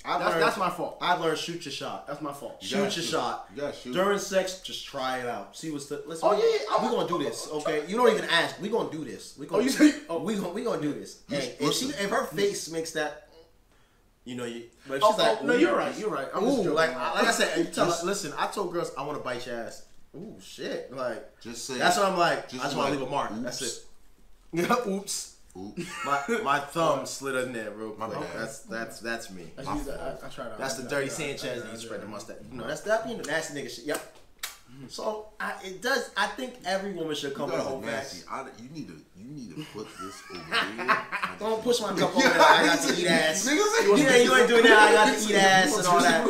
That's my fault. I've learned shoot your shot. That's my fault. Shoot your shot. You gotta shoot. During sex, just try it out. See what's the. Listen, Oh, yeah. we're gonna do this, okay? You don't even ask. We're gonna do this. We gonna. We gonna do this. Hey, if her face makes that, you know, but if she's like, no, you're right. You're right. I'm just joking. like I said, you tell her, listen, I told girls I want to bite your ass. Ooh, shit. Like, just say. That's what I'm like. I just want like, to leave a mark. Oops. That's it. Yeah, oops. My thumb slid in there real quick. That's me. I tried out. That's the dirty Sanchez that you spread the mustache. You know, that's that being the nasty nigga shit. Yep. So it does. I think every woman should come with a whole vaccine. You need to put this over here. Don't push my cup over there. I got to eat ass. You ain't doing that. I got to eat ass and all that.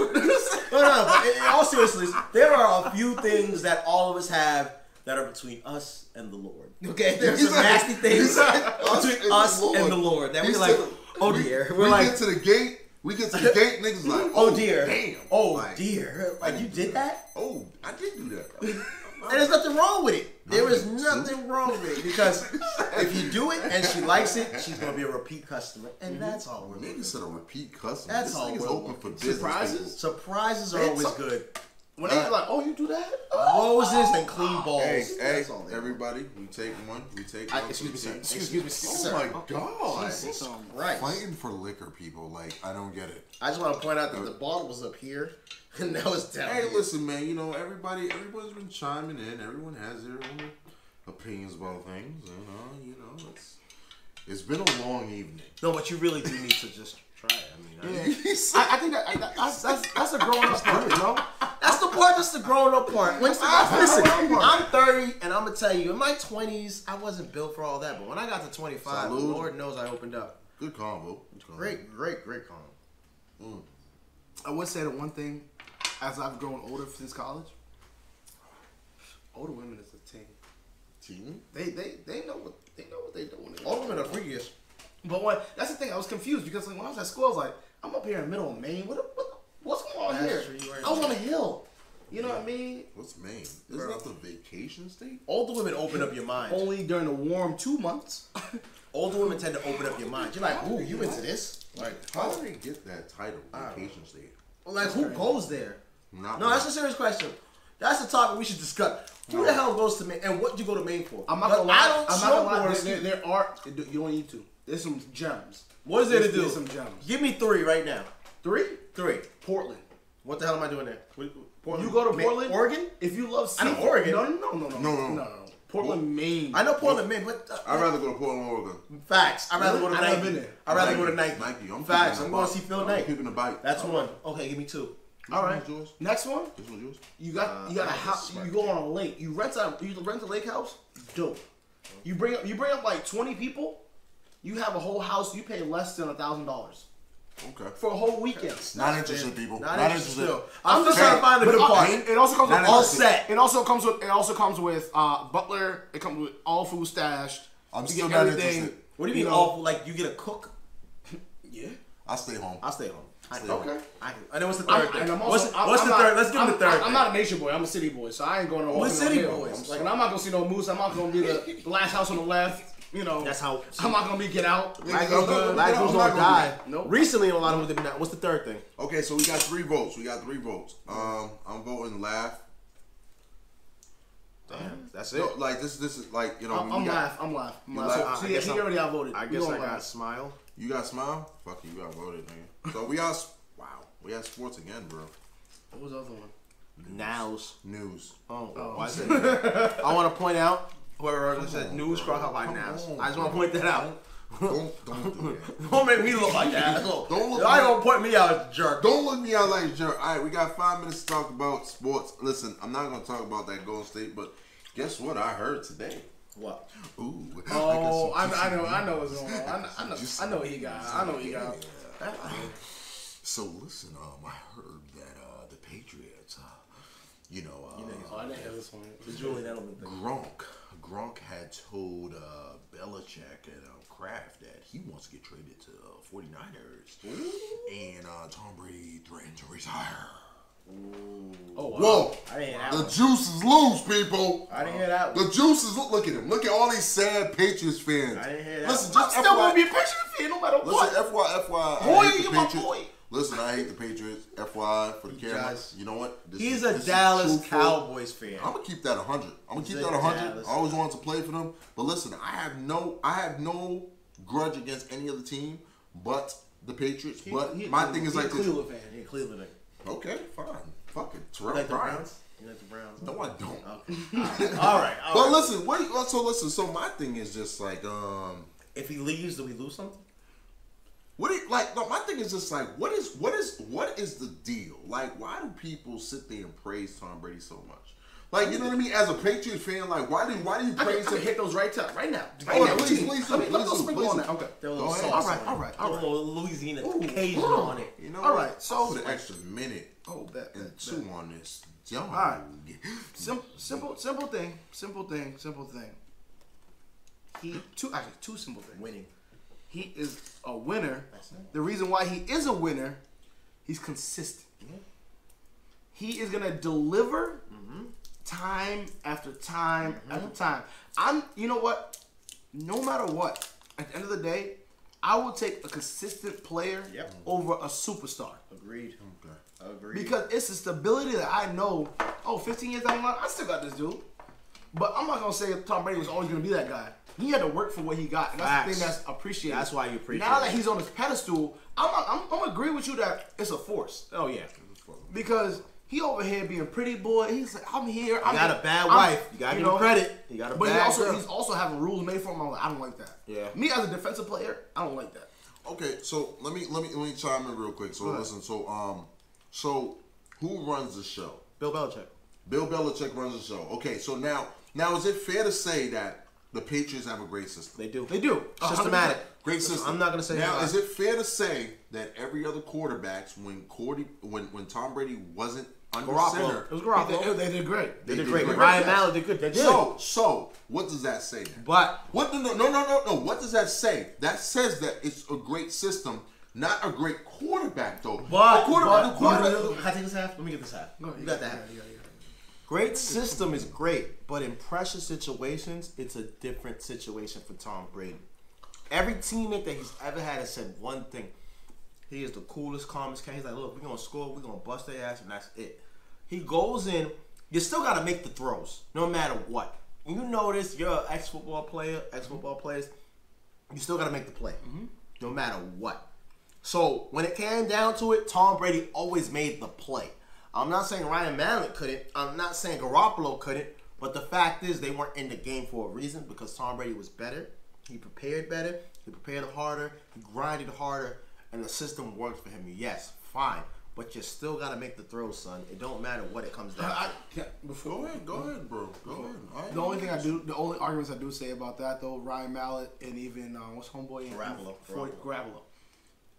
But in all seriousness, there are a few things that all of us have that are between us and the Lord. Okay, there's some nasty things between us and the Lord that we're like, oh dear. We get to the gate. Niggas like, oh dear. Damn. Oh dear. Like, you did that? Oh, I did do that. And there's nothing wrong with it. There is nothing wrong with it because if you do it and she likes it, she's gonna be a repeat customer, and that's all we're looking for. Niggas said a repeat customer. That's this all nigga's we're open looking for business. Surprises are always good. When they like, oh, you do that? Roses and clean balls. Hey, everybody, we take one. Excuse me, sir. Excuse me, sir. Oh my God. Jesus Christ. Fighting for liquor, people. Like, I don't get it. I just want to point out that the bottle was up here, and now it's down here. Hey, listen, man. You know, everybody's been chiming in. Everyone has their own opinions about things. You know, it's been a long evening. No, but you really do need to just try it. I mean, I think that's a growing up part, you know? That's the part. That's the growing up part. Listen, I'm 30, and I'm gonna tell you, in my 20s, I wasn't built for all that. But when I got to 25, Salud. Lord knows I opened up. Good combo. Great combo. I would say the one thing, as I've grown older since college, older women is a team. Team? They know what they're doing. All women are freakish. But that's the thing. I was confused because like when I was at school, I was like, I'm up here in the middle of Maine. What's going on here? I was on a hill. You know what I mean? What's Maine? Isn't that the vacation state? Older women open up your mind. Only during the warm 2 months. Older women tend to open up your mind. You're like, ooh, you into this? Like, how do they get that title, vacation state? Like, who goes there? No, that's a serious question. That's a topic we should discuss. Who the hell goes to Maine, and what do you go to Maine for? I'm not gonna lie. I'm not gonna lie. There are. You don't need to. There's some gems. What is there to do? There's some gems. Give me 3 right now. 3? 3. Portland. What the hell am I doing there? Portland? You go to Portland, Oregon? If you love I know seafood. Oregon. No. Portland, Maine. I know Portland, Maine, but I'd rather go to Portland, Oregon. Facts. I'd rather go to I've Nike. never been there. I'd rather go to Nike. Facts. I'm going to see Phil Knight. Keeping the bite. That's one. Okay, give me 2. All right. Next one. This one's yours. You got a house. You go on a lake. You rent a lake house. Dope. You bring up like 20 people. You have a whole house. You pay less than $1,000 Okay. for a whole weekend. Not interested, people. Not interested. interested. I'm just trying to find a good part. It also comes with all set. It also comes with butler. It comes with all food stashed. I'm You still get not everything. interested. What do you mean all? Like, you get a cook? Yeah. I'll stay home. I'll stay home. Okay. And then what's the third thing? And I'm What's also, the third? Let's give him the third. I'm not a nature boy. I'm a city boy, so I ain't going to. We're city boys. Like, and I'm not gonna see no moose. I'm not gonna be the last house on the left. You know, That's how. I'm not gonna be get out. Black I'm dudes not don't gonna die. Nope. Recently, a lot of them did not. What's the third thing? Okay, so we got 3 votes. I'm voting laugh. Damn, that's it. No, like this is like, you know. I'm laugh. laugh. So, he already outvoted. I guess I got smile. You got smile? Fuck you, got voted, nigga. So we got sports again, bro. What was the other one? Nows. News. Oh. Why is it? I want to point out whoever said news cross out by nows. I just want to point that out. Don't do that. Don't make me look like that. Don't look. I don't point me out as a jerk. Don't look me out like a jerk. All right, we got 5 minutes to talk about sports. Listen, I'm not gonna talk about that Golden State, but guess what I heard today? What? Ooh. Oh, I know what's going on. I know what he got. I know what he got. So listen, I heard that the Patriots, I didn't hear this one. The Julian Edelman thing. Gronk had told Belichick and Kraft that he wants to get traded to 49ers. Ooh. And Tom Brady threatened to retire. Ooh. Oh, wow. Whoa! I didn't hear that the one. juice is loose, people. I didn't hear that one. The juice is look at him. Look at all these sad Patriots fans. I didn't hear that. Listen, I'm just still gonna be a Patriot fan no matter what. Listen, FYI. Boy, you my boy. Listen, I hate the Patriots. FYI for the camera. You know what? He's a Dallas Cowboys fan. I'm gonna keep that 100. I'm gonna keep that 100. I always wanted to play for them, but listen, I have no grudge against any other team but the Patriots. But my thing is like this. Cleveland fan. He's a Cleveland. Okay, fine. Fuck it. You like the Browns? You like the Browns? No, I don't. Okay. All right. But listen, listen. So my thing is just like, if he leaves, do we lose something? My thing is just like, what is the deal? Like, why do people sit there and praise Tom Brady so much? Like, you know what I mean? As a Patriots fan, like, why do you praise him? Hit those right now. Right now. Please, let me go sprinkle on that. Okay. Go ahead. All right. A little Louisiana Cajun on it. You know all right. So for the extra minute. Oh, bet. Two on this. All right. Simple thing. Two simple things. Winning. He is a winner. The reason why he is a winner, he's consistent. Yeah. He is gonna deliver time after time after time. You know what? No matter what, at the end of the day, I will take a consistent player over a superstar. Agreed. Okay. Agreed. Because it's the stability that I know. 15 years down the line, I still got this dude. But I'm not gonna say Tom Brady was always gonna be that guy. He had to work for what he got, and that's the thing that's appreciated. That's why you appreciate. Now that he's on his pedestal, I'm gonna agree with you that it's a force. Oh yeah, because he over here being pretty boy. He's like, I'm here. You got a bad wife. You gotta give him credit. You got a bad girl. He's also having rules made for him. I'm like, I don't like that. Yeah. Me as a defensive player, I don't like that. Okay, so let me chime in real quick. So listen, so who runs the show? Bill Belichick. Bill Belichick runs the show. Okay, so now is it fair to say that the Patriots have a great system? They do. Systematic. Great system. I'm not gonna say now. Is it fair to say that every other quarterbacks, when Tom Brady wasn't under center, it was Garoppolo. They did great. They did great. Ryan Mallett did good. They did. So what does that say then? But what? No. What does that say? That says that it's a great system, not a great quarterback though. But can I take this half? Let me get this half. No, you got that half. Great system is great, but in pressure situations, it's a different situation for Tom Brady. Every teammate that he's ever had has said one thing. He is the coolest, calmest cat. He's like, look, we're going to score, we're going to bust their ass, and that's it. He goes in, you still got to make the throws, no matter what. And you notice, you're an ex-football players, you still got to make the play, no matter what. So when it came down to it, Tom Brady always made the play. I'm not saying Ryan Mallett couldn't. I'm not saying Garoppolo couldn't. But the fact is they weren't in the game for a reason because Tom Brady was better. He prepared better. He prepared harder. He grinded harder. And the system worked for him. Yes, fine. But you still got to make the throws, son. It don't matter what it comes down to. Go ahead, bro. Go ahead. The only arguments I do say about that, though, Ryan Mallett and even, what's homeboy? Garoppolo.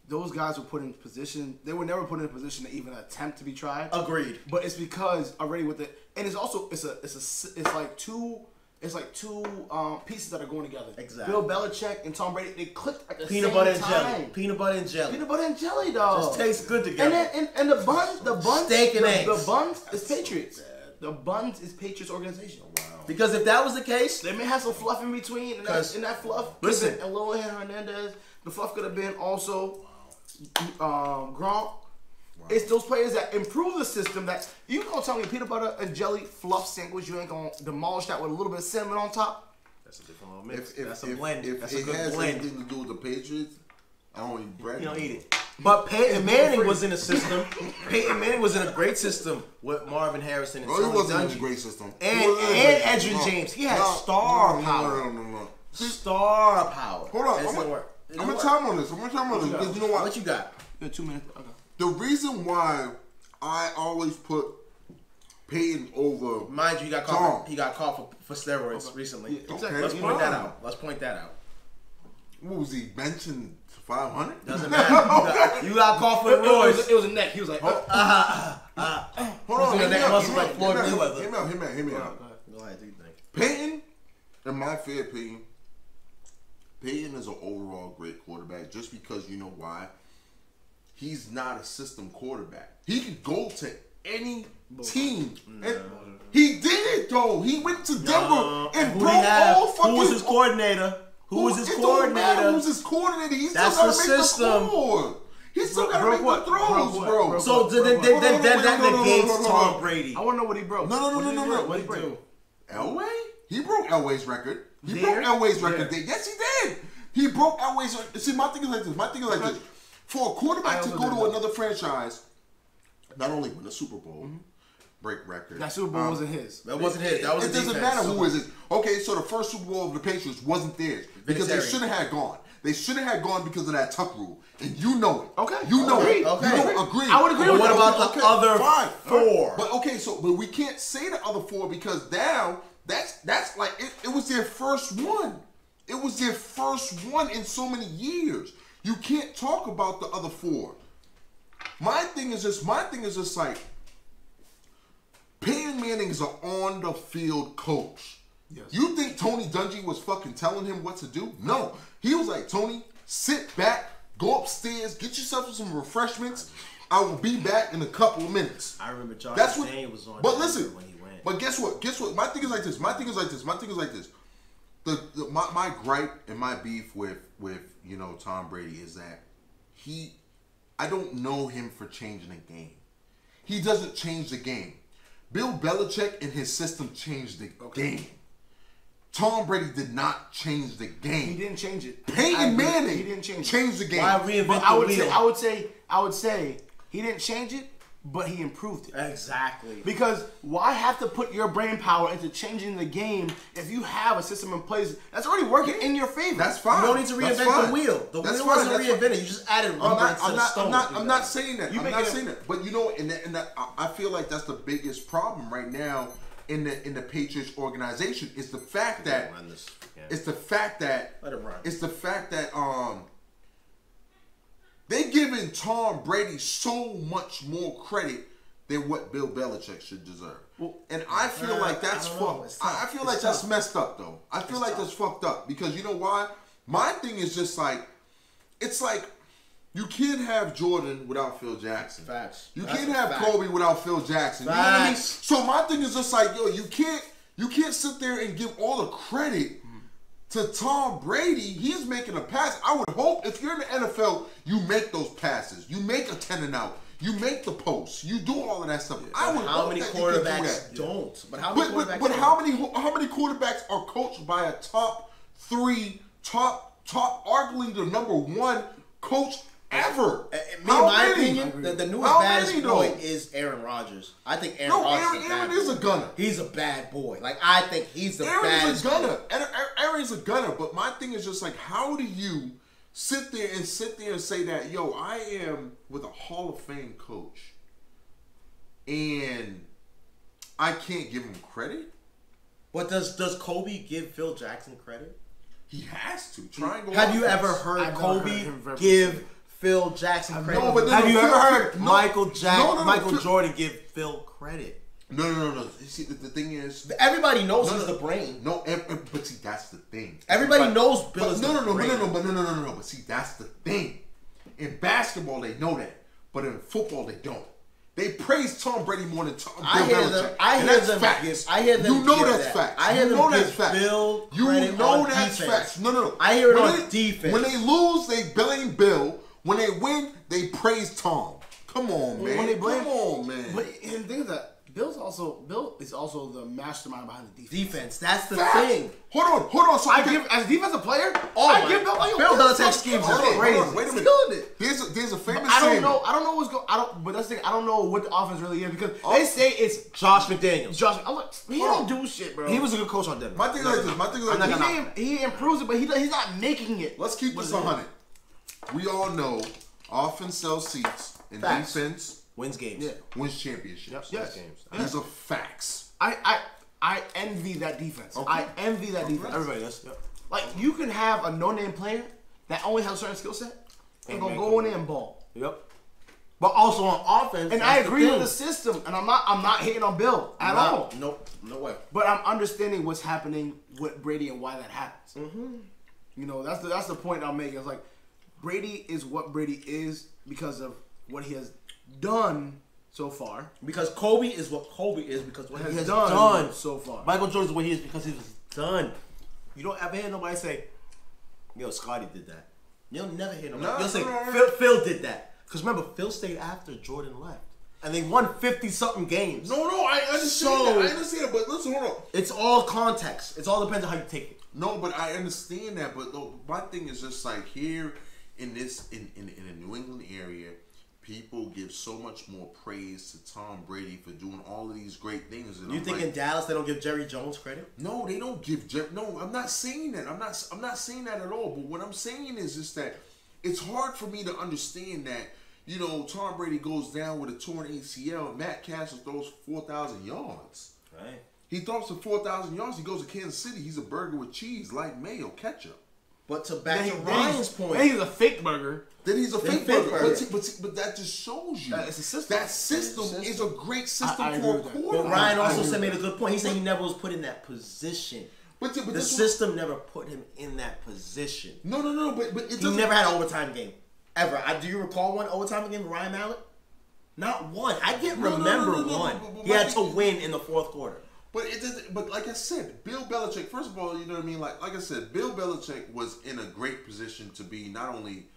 Those guys were put in position. They were never put in a position to even attempt to be tried. Agreed. But it's because already with it, and it's also it's like two pieces that are going together. Exactly. Bill Belichick and Tom Brady, they clicked at the same time. Peanut butter and jelly. Peanut butter and jelly, dog. Just tastes good together. And the buns, steak and eggs. The buns is Patriots. The buns is Patriots organization. Wow. Because if that was the case, they may have some fluff in between, and that fluff. Listen, and Lohan Hernandez, the fluff could have been also. Gronk. Wow. It's those players that improve the system that you gonna tell me peanut butter and jelly fluff sandwich, you ain't gonna demolish that with a little bit of cinnamon on top? That's a different little mix. That's a blend. That's a good blend. If it has anything to do with the Patriots, I don't eat bread. You don't eat it. But Peyton Manning was in a system. Peyton Manning was in a great system with Marvin Harrison and Tony he wasn't Dungy. in a great system. And Edgerrin James. He had star power. No. Star power. Hold on. I'm gonna time on this. Because you know what? What you got? 2 minutes. Okay. The reason why I always put Peyton over, mind you, he got caught for steroids recently. Yeah, exactly. Let's point that out. What was he benching 500? Doesn't matter. You got caught for the roids. It was a neck. He was like, hold on. His neck muscle like Floyd Mayweather. Hear me out. Go ahead. Do you think? Peyton, in my fair opinion, Peyton is an overall great quarterback just because you know why? He's not a system quarterback. He could go to any team. And he did it though. He went to Denver and broke all fucking. Who was his coordinator? Who was his coordinator? Who's his coordinator? He's That's still the gotta make system. The score. He still got to make the throws, bro. So then that negates Tom Brady. I want to know what he broke. No. What he broke? Elway? He broke Elway's record. He broke Elway's record. Yeah. Yes, he did. He broke Elway's record. See, my thing is like this. For a quarterback to go to another franchise, not only win a Super Bowl, break record. That Super Bowl wasn't his. That wasn't his. That was it doesn't matter who is it. Okay, so the first Super Bowl of the Patriots wasn't theirs because they shouldn't have gone. They shouldn't have gone because of that Tuck rule, and you know it. Okay, you know it. Okay, you don't agree. I would agree with that. What about the other four? But we can't say the other four because now that's like it was their first one. It was their first one in so many years. You can't talk about the other four. My thing is just like Peyton Manning is an on the field coach. Yes. You think Tony Dungy was fucking telling him what to do? No. He was like, Tony, sit back, go upstairs, get yourself some refreshments. I will be back in a couple of minutes. I remember Josh McDaniels was on. But listen, when he went. But guess what? My thing is like this. My gripe and my beef with Tom Brady is that I don't know him for changing the game. He doesn't change the game. Bill Belichick and his system changed the game. Tom Brady did not change the game. He didn't change it. Peyton Manning he didn't change the game. Why reinvent but the wheel? I would say he didn't change it, but he improved it. Exactly. Because why have to put your brain power into changing the game if you have a system in place that's already working in your favor? That's fine. You don't need to reinvent the wheel. The wheel wasn't reinvented. You just added rubber instead of stone. I'm not saying that. I'm not saying that. But you know, I feel like that's the biggest problem right now in the Patriots organization is the fact that they giving Tom Brady so much more credit than what Bill Belichick should deserve. And I feel like that's fucked. I feel like that's messed up though. I feel like that's fucked up because you know why? My thing is just like it's like you can't have Jordan without Phil Jackson. Facts. You can't have Kobe without Phil Jackson. Facts. You know what I mean? So my thing is just like, yo, you can't sit there and give all the credit to Tom Brady. He's making a pass. I would hope if you're in the NFL, you make those passes. You make a 10 and out. You make the posts. You do all of that stuff. Yeah, how many quarterbacks don't? But how many quarterbacks? But how many quarterbacks are coached by a top 3, arguably the number 1 coach ever? My opinion, the newest baddest boy is Aaron Rodgers. I think Aaron Rodgers is a gunner. He's a bad boy. Like I think he's the baddest. Aaron's a gunner. But my thing is just like, how do you sit there and say that, yo, I am with a Hall of Fame coach, and I can't give him credit? But does Kobe give Phil Jackson credit? He has to. Have you ever heard Kobe give Phil Jackson credit? No, but have you ever heard Michael Jordan give Phil credit? No. See, the thing is, everybody knows he's the brain. No, but see, that's the thing. Everybody knows Bill is the brain. No. But see, that's the thing. In basketball, they know that, but in football, they don't. They praise Tom Brady more than Bill Belichick. I hear them. You know that's facts. I hear them. You know that's facts. You know that's facts. No. I hear it on defense. When they lose, they blame Bill. When they win, they praise Tom. Come on, man. Come on, man. But the thing is that Bill is also the mastermind behind the defense. That's the thing. Hold on. So as a defensive player, I give Bill Belichick schemes are crazy. Wait a minute. There's a famous. I don't know what's going. But that's the thing. I don't know what the offense really is because they say it's Josh McDaniels. I'm like, he don't do shit, bro. He was a good coach on Denver. My thing is like this. He improves it, but he's not making it. Let's keep this 100. We all know offense sells seats and defense wins games. Yeah. Wins championships. Yes. Games. These are facts. I envy that defense. Okay. I envy that defense. Everybody does. Yep. Like, you can have a no-name player that only has a certain skill set and go in there and ball. Yep. But also on offense. And I agree with the system, and I'm not hating on Bill at all. Nope. No way. But I'm understanding what's happening with Brady and why that happens. Mm-hmm. You know, that's the point I'm making. It's like, Brady is what Brady is because of what he has done so far. Because Kobe is what Kobe is because what he has done so far. Michael Jordan is what he is because he was done. You don't ever hear nobody say, yo, Scotty did that. You'll never hear nobody. You'll say, Phil did that. Because remember, Phil stayed after Jordan left. And they won 50-something games. No, I understand that. I understand, but listen, hold on. It's all context. It all depends on how you take it. No, but I understand that. But my thing is just like here in the New England area, people give so much more praise to Tom Brady for doing all of these great things. And You think in Dallas they don't give Jerry Jones credit? No, they don't give Jerry. No, I'm not saying that. I'm not saying that at all. But what I'm saying is just that it's hard for me to understand that. You know, Tom Brady goes down with a torn ACL, and Matt Castle throws 4,000 yards. Right. He throws for 4,000 yards. He goes to Kansas City. He's a burger with cheese, like mayo, ketchup. But to back to Ryan's point, then he's a fake burger. Then he's a fake burger. But that just shows you it's a system. That system is a great system for a quarterback. But Ryan also made a good point. He said he never was put in that position. But the system never put him in that position. No. But he never had an overtime game. Ever. Do you recall one overtime game with Ryan Mallett? Not one. I can't remember one. He had to win in the fourth quarter. But like I said, Bill Belichick. First of all, you know what I mean. Like I said, Bill Belichick was in a great position to be not only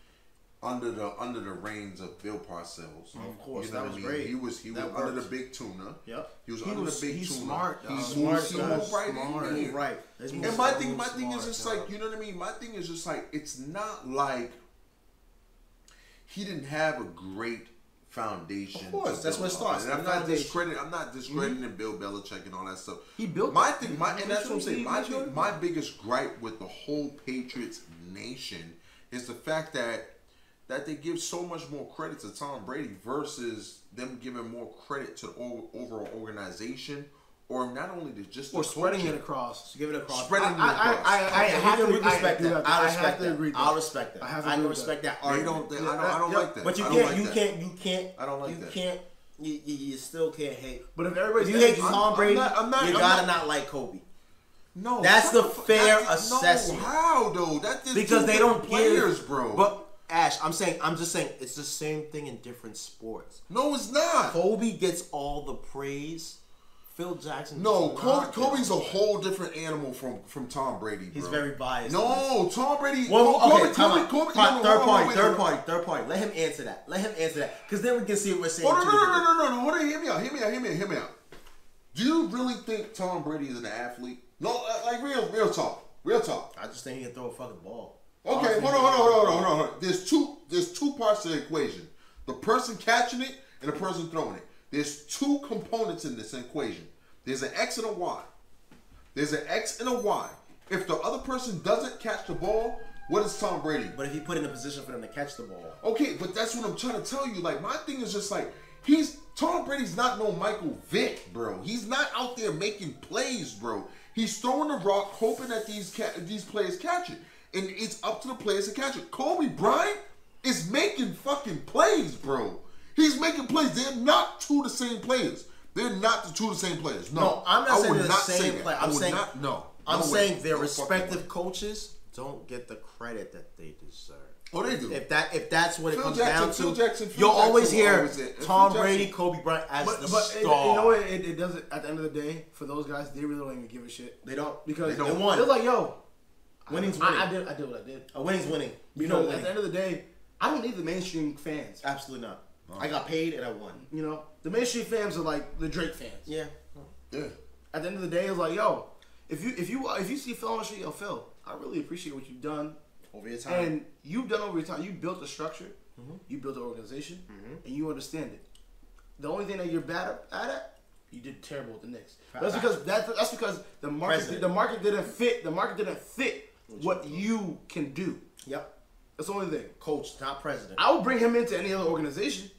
under the reins of Bill Parcells. Of course, you know that was great. He was under the big tuna. Yep. He was under the big tuna. Smart. He's smart. Right. And my thing is just like, you know what I mean. My thing is just like, it's not like he didn't have a great foundation. Of course, that's what it starts. And I'm not discrediting Bill Belichick and all that stuff. He built and that's what I'm saying. My biggest gripe with the whole Patriots nation is the fact that they give so much more credit to Tom Brady versus them giving more credit to the overall organization. Or not only just or spreading it across. Give it across. Spreading it across. I have to respect that. I respect that. I'll respect that. I can respect that. I don't like that. But you can't. I don't like that. You still can't hate. But if you hate Tom Brady, you gotta not like Kobe. No, that's the fair assessment. No, how though? Because they don't players, bro. But Ash, I'm just saying, it's the same thing in different sports. No, it's not. Kobe gets all the praise. Phil Jackson. No, Kobe's a whole different animal from Tom Brady, bro. He's very biased. No, Tom Brady. Kobe, third party. Let him answer that. Because then we can see what we're saying. No. Hold on, hear me out. Do you really think Tom Brady is an athlete? No, like real talk. I just think he can throw a fucking ball. Okay, hold on. There's two parts to the equation. The person catching it and the person throwing it. There's two components in this equation. There's an X and a Y. There's an X and a Y. If the other person doesn't catch the ball, what is Tom Brady? But if he put in a position for them to catch the ball. Okay, but that's what I'm trying to tell you. Like, my thing is just like, Tom Brady's not no Michael Vick, bro. He's not out there making plays, bro. He's throwing the rock, hoping that these players catch it. And it's up to the players to catch it. Kobe Bryant is making fucking plays, bro. He's making plays. They're not two the same players. They're not the two the same players. No, I'm not saying they're the same player. I'm saying saying their respective coaches don't get the credit that they deserve. Oh, they do. If that's what it comes down to, Phil you'll always Jackson hear Tom Brady, Kobe Bryant as the star. You know what? It doesn't. At the end of the day, for those guys, they really don't even give a shit. They don't because they won. They're like, yo, winning's winning. I did what I did. A winning's winning. At the end of the day, I don't need the mainstream fans. Absolutely not. I got paid and I won. You know, the mainstream fans are like the Drake fans. Yeah. At the end of the day, it's like, yo, if you see Phil on the street, yo, Phil, I really appreciate what you've done over your time. And you've done over your time. You built a structure, you built an organization, and you understand it. The only thing that you're bad at, you did terrible with the Knicks. That's because the market didn't fit. The market didn't fit what you can do. Yep. That's the only thing. Coach, not president. I would bring him into any other organization.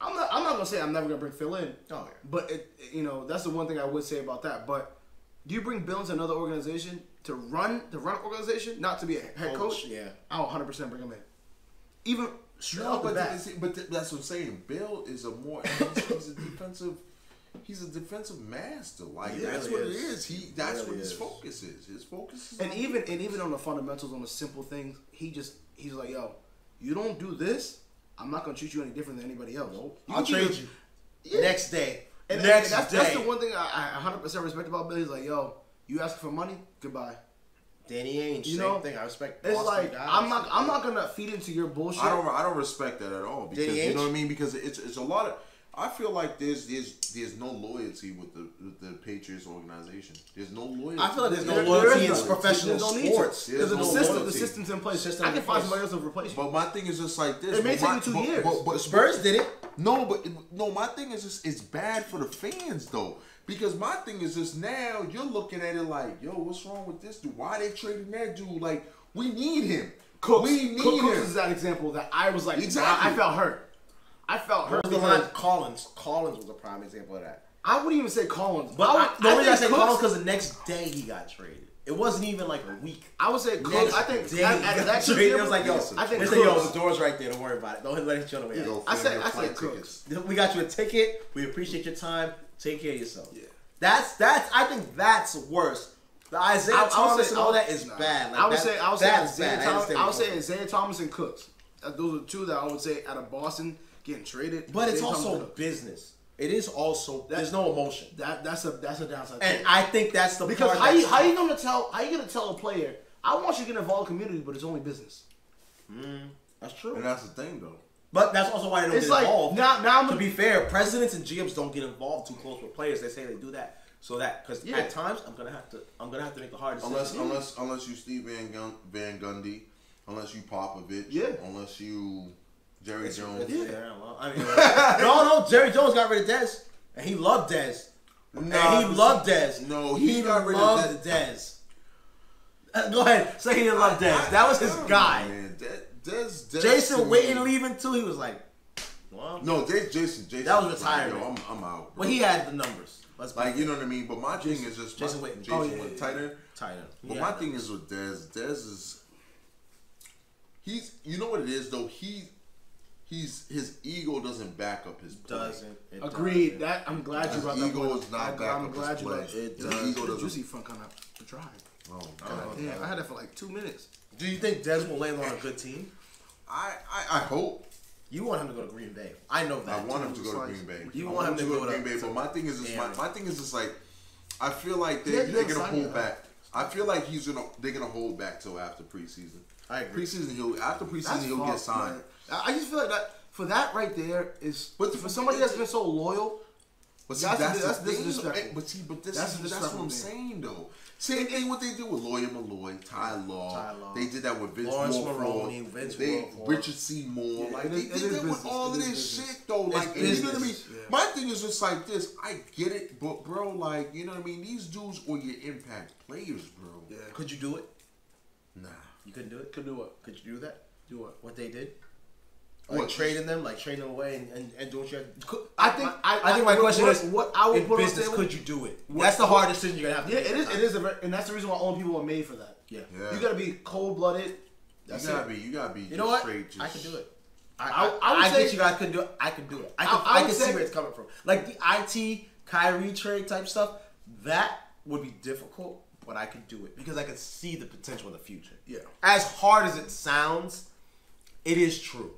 I'm not gonna say I'm never gonna bring Phil in. Oh, yeah. But that's the one thing I would say about that. But do you bring Bill into another organization to run organization, not to be a head coach? Yeah, I'll 100% bring him in. Even but that's what I'm saying. Bill is he's a defensive master. Like that's what it is. That's what his focus is. His focus is. And even on the fundamentals, on the simple things, he's like, yo, you don't do this, I'm not gonna treat you any different than anybody else. Nope. I'll trade you. Yeah. Next day. That's the one thing I 100% respect about Bill. He's like, yo, you asking for money? Goodbye. Danny Ainge, same thing. I respect. It's like guys. I'm not gonna feed into your bullshit. I don't respect that at all because you know what I mean. Because it's a lot of. I feel like there's no loyalty with the Patriots organization. There's no loyalty. I feel like there's no loyalty in professional sports. Because the system's in place. I can find somebody else to replace you. But my thing is just like this. It may take you 2 years. But Spurs did it. No, my thing is just it's bad for the fans though. Because my thing is just now you're looking at it like, yo, what's wrong with this dude? Why they trading that dude? Like, we need him. Cooks, we need Cooks him. is that example that I was like, exactly. I felt hurt. I felt hurt. The line Collins was a prime example of that. I wouldn't even say Collins, but the reason I say Collins because the next day he got traded. It wasn't even like a week. I would say Cooks. I think at that trade, it was like, yo, I think the door's right there. Don't worry about it. Don't let it show them. Yeah. I said Cooks. We got you a ticket. We appreciate your time. Take care of yourself. Yeah. That's. I think that's worse. The Isaiah Thomas and all that is bad. Like, I would say Isaiah Thomas and Cooks. Those are two that I would say out of Boston getting traded. But it's also business. It is also there's no emotion. That's a downside. And I think that's the because part how you gonna tell a player I want you to get involved in the community, but it's only business. That's true. And that's the thing though. But that's also why they don't get involved. Now to be fair, presidents and GMs don't get involved too close with players. They say they do that so that because at times I'm gonna have to make the hard decision. Unless you Steve Van Gundy, unless you Popovich, unless you Jerry Jones. No, Jerry Jones got rid of Dez, and he loved Dez. He loved Dez. No, he got rid of Dez. Go ahead, say he didn't love Dez. That was his guy. Man, Dez Jason Witten leaving too. He was like, well, no, Jason. That was retired. Like, I'm out. Well, he had the numbers. Like, you know what I mean? But my thing is just Jason Witten. Witten, tight end. But my thing is with Dez. Dez is you know what it is though. His ego doesn't back up his play. Agreed. That I'm glad you brought that. His ego is not back up his play. His ego doesn't. Juicy front kind of dry. Oh God damn! I had that for like 2 minutes. Do you think Dez will land on a good team? I hope. You want him to go to Green Bay. I know that. I want him to go to Green Bay. You want him to go to Green Bay, but my thing is just like I feel like they're gonna hold back. I feel like they're gonna hold back till after preseason. I agree. After preseason he'll get signed. Man. I just feel like that for that right there is for somebody that's been so loyal. But see, that's what I'm saying though. Same thing what they do with Lawyer Malloy, Ty Law. They did that with Vince Wilfork, Richard Seymour. Like they did that with all of this shit though. Like you know what I mean? My thing is just like this. I get it, but bro, like you know what I mean? These dudes are your impact players, bro. Yeah. Could you do it? Nah. You couldn't do it? Could do what? Could you do that? Do what? What they did? Like trading them away and doing what you have to. I think my question is, what I would in put business, on could you do it? That's the hard decision you're gonna have to make. It is, and that's the reason why only people are made for that. Yeah. You gotta be cold blooded. You gotta be. You know what? Straight, I can do it. I get you guys couldn't do it. I can do it. I can see where it's coming from. Like the IT Kyrie trade type stuff, that would be difficult, but I could do it because I could see the potential in the future. Yeah. As hard as it sounds, it is true.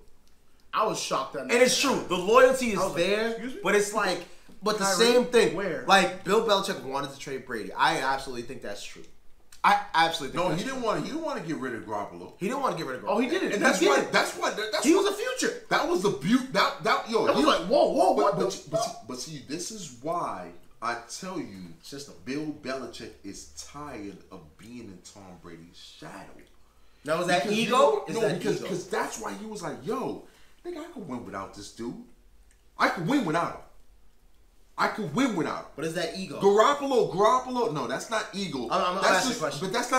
I was shocked that. And it's true. The loyalty is there, but it's like, but the same thing. Where? Like Bill Belichick wanted to trade Brady. I absolutely think that's true. I absolutely think. No, he didn't want to get rid of Garoppolo. He didn't want to get rid of Garoppolo. Oh, he did it. And that's why. He was a future. That was the beauty. That yo. He was like, whoa, what? But see, this is why I tell you, Bill Belichick is tired of being in Tom Brady's shadow. Now is that ego? Because that's why he was like, yo. Nigga, I could win without this dude. I could win without him. But is that ego? Garoppolo. No, that's not ego. I'm asking a question. But that's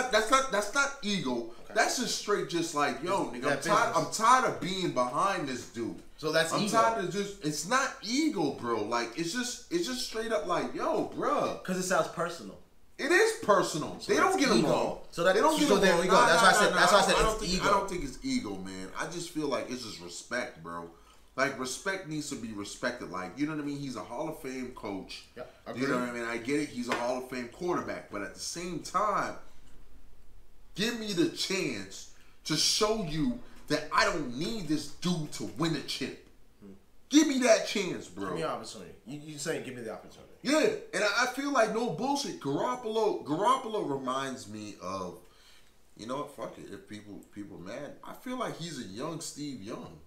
not ego. Okay. That's just straight, just like, yo, nigga, I'm tired of being behind this dude. So that's ego. I'm tired of it's not ego, bro. Like it's just straight up like, yo, bro. Because it sounds personal. It is personal. So they don't get along. So they don't get along. There we go. That's why I said it's ego. I don't think it's ego, man. I just feel like it's just respect, bro. Like respect needs to be respected. Like, you know what I mean? He's a Hall of Fame coach. Yep. You know what I mean? I get it. He's a Hall of Fame quarterback, but at the same time, give me the chance to show you that I don't need this dude to win a chip. Give me that chance, bro. Give me the opportunity. You saying give me the opportunity. Yeah, and I feel like no bullshit. Garoppolo reminds me of, You know what? Fuck it. If people mad, I feel like he's a young Steve Young.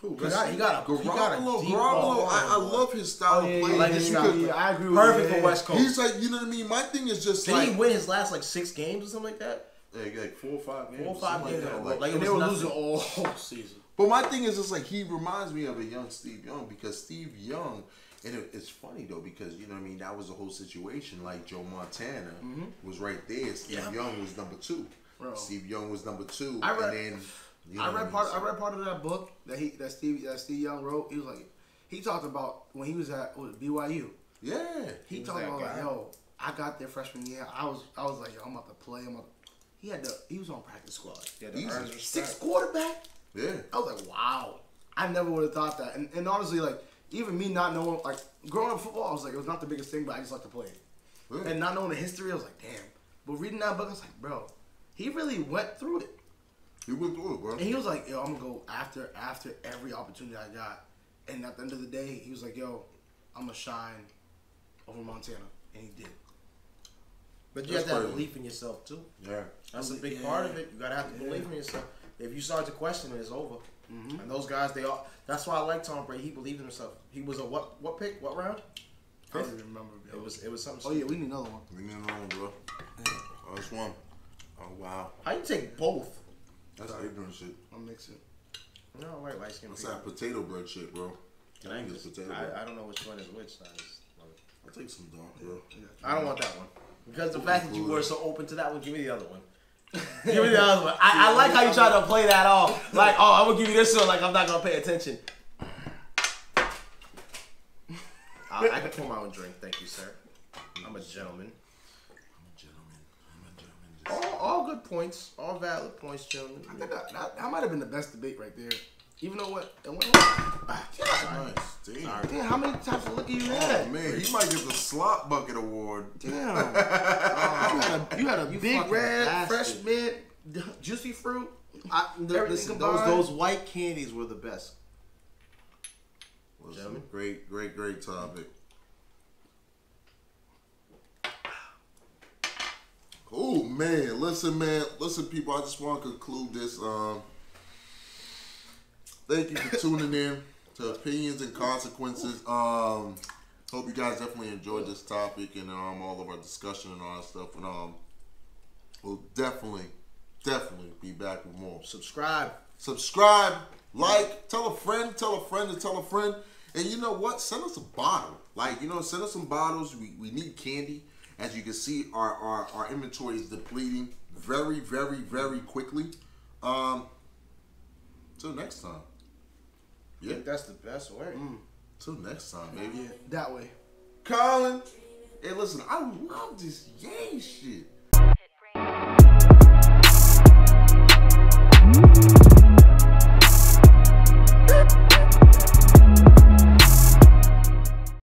Cool. He got a deep Garoppolo, ball. I love his style of play. like his style. I agree with Perfect you. for West Coast. He's like, you know what I mean? My thing is just Did like, he win his last like 6 games or something like that? like 4 or 5 games. 4 or 5 games. Like And it they were was losing nothing. all season. But my thing is just like, he reminds me of a young Steve Young, because Steve Young, and it's funny though, because you know what I mean, that was the whole situation. Like Joe Montana was right there. Steve Young was number 2. Bro. Steve Young was number 2. I read- and then you know I what read part of that book that Steve Young wrote. He was like, he talked about when he was at BYU. Yeah. He talked about like, yo, I got there freshman year. I was like, yo, I'm about to play. He was on practice squad. Yeah, Easy. 6 quarterback. Yeah. I was like, wow. I never would have thought that. And honestly, like, even me not knowing, like, growing up football, I was like, it was not the biggest thing, but I just like to play it. Yeah. And not knowing the history, I was like, damn. But reading that book, I was like, bro, he really went through it. He went through it, bro. And he was like, yo, I'm going to go after every opportunity I got. And at the end of the day, he was like, yo, I'm going to shine over Montana. And he did. But you That's have to have crazy. belief in yourself too. Yeah. That's a big part of it. You gotta have to believe in yourself. If you start to question it, it's over. And those guys, they all. That's why I like Tom Brady. He believed in himself. He was a what pick? What round? I don't even remember. It was something. Oh, yeah, we need another one. We need another one, bro. Oh, that's one. Oh, wow. How you take both? That's ignorant shit. I'm mixing. No, I like light skin. That's that potato bread shit, bro. Can I It's potato bread. I don't know which one is which size. I'll take some dark, bro. I don't want that one. Because the fact that you were so open to that one, give me the other one. Give me the other one. I like how you try to play that off. Like, oh, I'm going to give you this one. Like, I'm not going to pay attention. I can pour my own drink. Thank you, sir. I'm a gentleman. All good points. All valid points, gentlemen. I think that might have been the best debate right there. Even though what? Nice. Damn. Damn, how many types of liquor you Oh, had? man. He might get the slop bucket award. Damn. You had a big fucking red, bastard. fresh mint, juicy fruit. Listen, Everything combined. those white candies were the best. Listen, great topic. Oh man, listen, people. I just want to conclude this. Thank you for tuning in to Opinions and Consequences. Hope you guys definitely enjoyed this topic and all of our discussion and all that stuff. And we'll definitely be back with more. Subscribe, like, tell a friend to tell a friend. And you know what? Send us a bottle. Like, send us some bottles. We need candy. As you can see, our inventory is depleting very, very, very quickly. Till next time. I think that's the best way. Till next time, baby. Yeah, that way. Colin, hey, listen, I love this Yang shit.